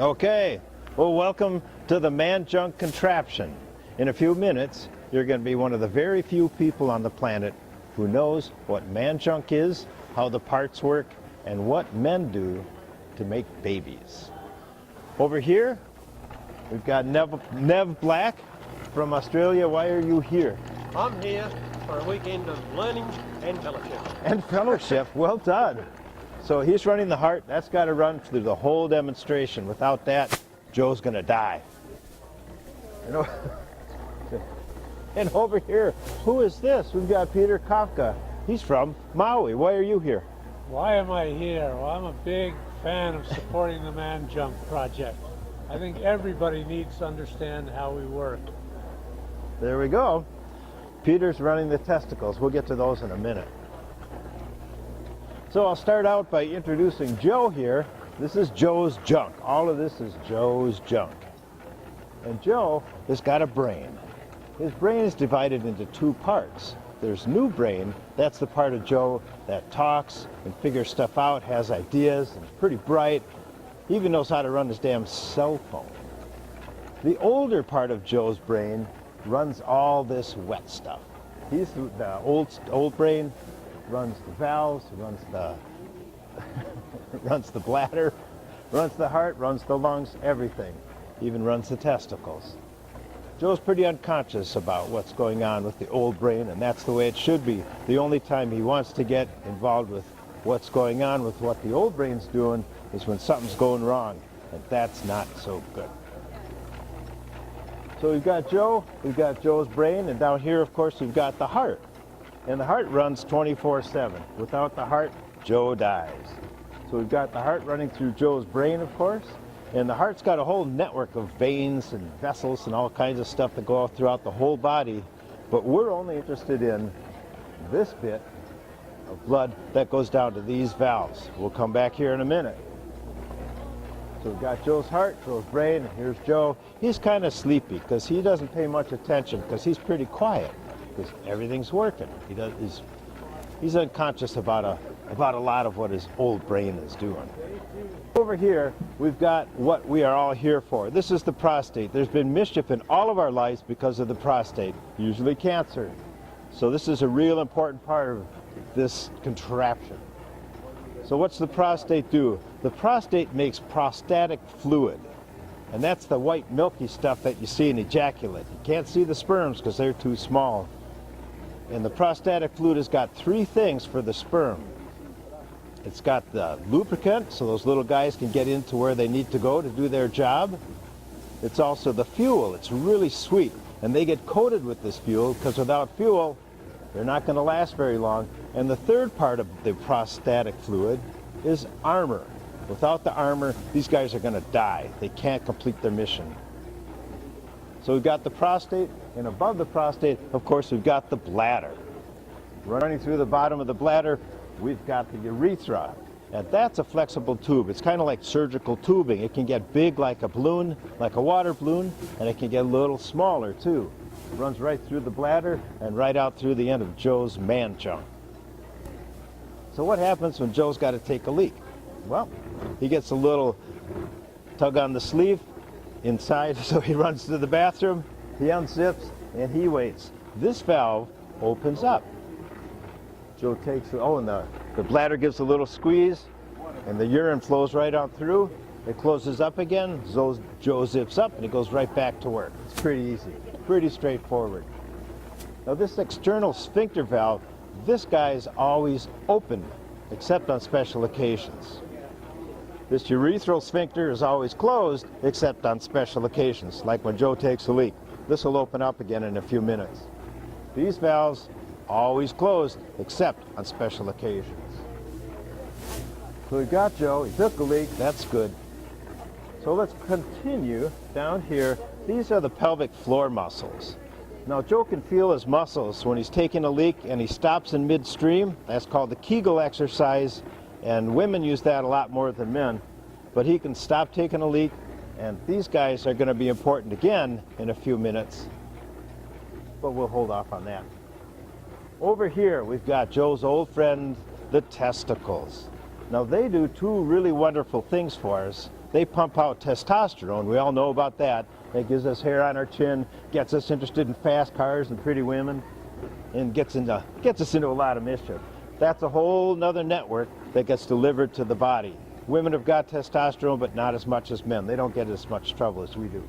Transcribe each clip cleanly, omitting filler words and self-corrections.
Okay, well, welcome to the Man Junk Contraption. In a few minutes, you're going to be one of the very few people on the planet who knows what man junk is, how the parts work, and what men do to make babies. Over here, we've got Nev Black from Australia. Why are you here? I'm here for a weekend of learning and fellowship. And fellowship, well done. So he's running the heart. That's got to run through the whole demonstration. Without that, Joe's going to die. You know? And over here, who is this? We've got Peter Kafka. He's from Maui. Why are you here? Why am I here? Well, I'm a big fan of supporting the Man Junk project. I think everybody needs to understand how we work. There we go. Peter's running the testicles. We'll get to those in a minute. So I'll start out by introducing Joe here. This is Joe's junk. All of this is Joe's junk. And Joe has got a brain. His brain is divided into two parts. There's new brain. That's the part of Joe that talks and figures stuff out, has ideas, and is pretty bright. He even knows how to run his damn cell phone. The older part of Joe's brain runs all this wet stuff. He's the old brain. Runs the valves, runs the runs the bladder, runs the heart, runs the lungs, everything. Even runs the testicles. Joe's pretty unconscious about what's going on with the old brain, and that's the way it should be. The only time he wants to get involved with what's going on with what the old brain's doing is when something's going wrong, and that's not so good. So we've got Joe, we've got Joe's brain, and down here, of course, we've got the heart. And the heart runs 24/7. Without the heart, Joe dies. So we've got the heart running through Joe's brain, of course, and the heart's got a whole network of veins and vessels and all kinds of stuff that go throughout the whole body, but we're only interested in this bit of blood that goes down to these valves. We'll come back here in a minute. So we've got Joe's heart, Joe's brain, and here's Joe. He's kind of sleepy because he doesn't pay much attention because he's pretty quiet. Because everything's working. He's unconscious about a lot of what his old brain is doing. Over here, we've got what we are all here for. This is the prostate. There's been mischief in all of our lives because of the prostate, usually cancer. So this is a real important part of this contraption. So what's the prostate do? The prostate makes prostatic fluid. And that's the white milky stuff that you see in ejaculate. You can't see the sperms because they're too small. And the prostatic fluid has got three things for the sperm. It's got the lubricant, so those little guys can get into where they need to go to do their job. It's also the fuel. It's really sweet. And they get coated with this fuel because without fuel, they're not going to last very long. And the third part of the prostatic fluid is armor. Without the armor, these guys are going to die. They can't complete their mission. So we've got the prostate, and above the prostate, of course, we've got the bladder. Running through the bottom of the bladder, we've got the urethra. And that's a flexible tube. It's kind of like surgical tubing. It can get big like a balloon, like a water balloon, and it can get a little smaller too. It runs right through the bladder and right out through the end of Joe's man junk. So what happens when Joe's got to take a leak? Well, he gets a little tug on the sleeve inside, so he runs to the bathroom, he unzips, and he waits. This valve opens up. Joe takes, and the bladder gives a little squeeze, and the urine flows right out through. It closes up again, Joe zips up, and he goes right back to work. It's pretty easy, pretty straightforward. Now this external sphincter valve, this guy's always open, except on special occasions. This urethral sphincter is always closed, except on special occasions, like when Joe takes a leak. This will open up again in a few minutes. These valves, always closed, except on special occasions. So we got Joe, he took a leak, that's good. So let's continue down here. These are the pelvic floor muscles. Now Joe can feel his muscles when he's taking a leak and he stops in midstream. That's called the Kegel exercise. And women use that a lot more than men. But he can stop taking a leak, and these guys are going to be important again in a few minutes. But we'll hold off on that. Over here, we've got Joe's old friend, the testicles. Now they do two really wonderful things for us. they pump out testosterone. We all know about that. That gives us hair on our chin, gets us interested in fast cars and pretty women, and gets us into a lot of mischief. That's a whole nother network that gets delivered to the body. Women have got testosterone, but not as much as men. They don't get as much trouble as we do.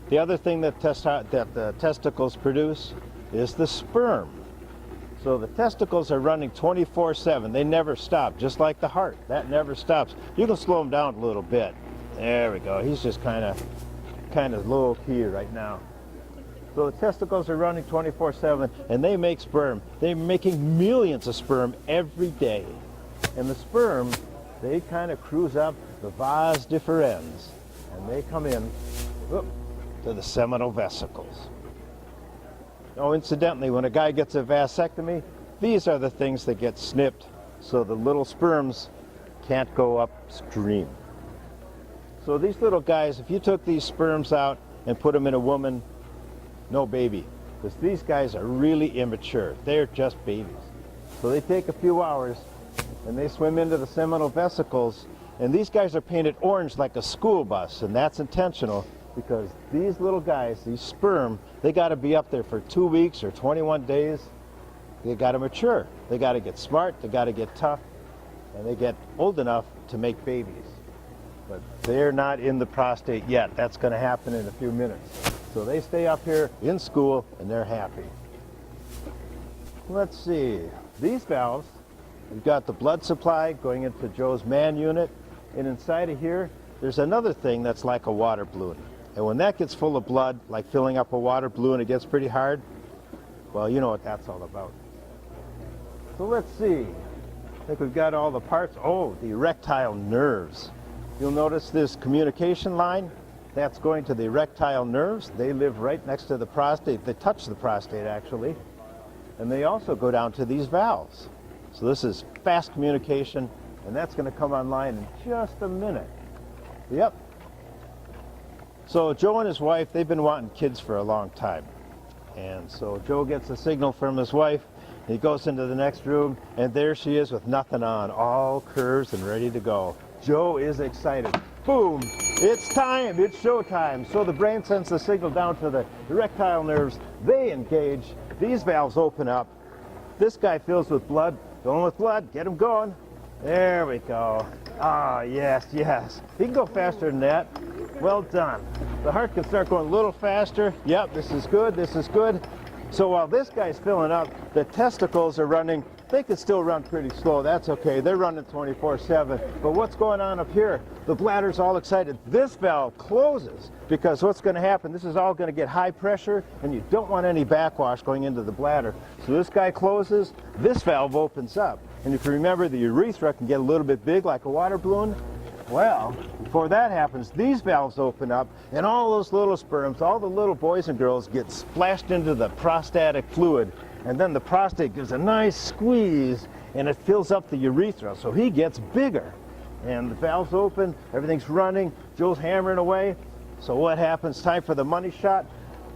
The other thing that the testicles produce is the sperm. So the testicles are running 24/7. They never stop, just like the heart. That never stops. You can slow them down a little bit. There we go. He's just kind of low key right now. So the testicles are running 24/7, and they make sperm. They're making millions of sperm every day. And the sperm, they kind of cruise up the vas diferens, and they come in to the seminal vesicles. Oh, incidentally, when a guy gets a vasectomy, these are the things that get snipped so the little sperms can't go upstream. So these little guys, if you took these sperms out and put them in a woman, no baby, because these guys are really immature. They're just babies. So they take a few hours and they swim into the seminal vesicles, and these guys are painted orange like a school bus, and that's intentional because these little guys, these sperm, they got to be up there for 2 weeks or 21 days. They got to mature. They got to get smart. They got to get tough, and they get old enough to make babies. But they're not in the prostate yet. That's going to happen in a few minutes. So they stay up here in school, and they're happy. Let's see. These valves, we've got the blood supply going into Joe's man unit, and inside of here, there's another thing that's like a water balloon. And when that gets full of blood, like filling up a water balloon, it gets pretty hard. Well, you know what that's all about. So let's see. I think we've got all the parts. Oh, the erectile nerves. You'll notice this communication line. That's going to the erectile nerves. They live right next to the prostate. They touch the prostate, actually. And they also go down to these valves. So this is fast communication, and that's going to come online in just a minute. Yep. So Joe and his wife, they've been wanting kids for a long time. And so Joe gets a signal from his wife. He goes into the next room, and there she is with nothing on, all curves and ready to go. Joe is excited. Boom! It's time! It's showtime! So the brain sends the signal down to the erectile nerves. They engage. These valves open up. This guy fills with blood. Going with blood. Get him going. There we go. Ah, yes, yes. He can go faster than that. Well done. The heart can start going a little faster. Yep, this is good. This is good. So while this guy's filling up, the testicles are running. They can still run pretty slow. That's okay. They're running 24/7. But what's going on up here? The bladder's all excited. This valve closes because what's going to happen, this is all going to get high pressure, and you don't want any backwash going into the bladder. So this guy closes. This valve opens up. And if you remember, the urethra can get a little bit big like a water balloon. Well, before that happens, these valves open up, and all those little sperms, all the little boys and girls get splashed into the prostatic fluid, and then the prostate gives a nice squeeze, and it fills up the urethra, so he gets bigger. And the valves open, everything's running, Joe's hammering away. So what happens? Time for the money shot.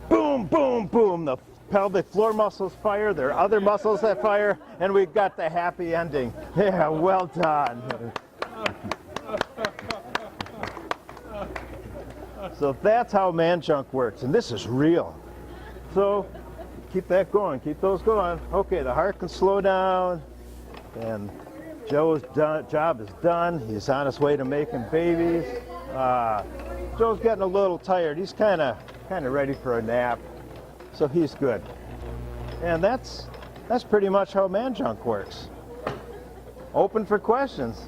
Boom, boom, boom. The pelvic floor muscles fire, there are other muscles that fire, and we've got the happy ending. Yeah, well done. So that's how Man Junk works, and this is real. So keep that going, keep those going. Okay, the heart can slow down, and Joe's job is done. He's on his way to making babies. Joe's getting a little tired. He's kind of ready for a nap, so he's good. And that's pretty much how Man Junk works. Open for questions.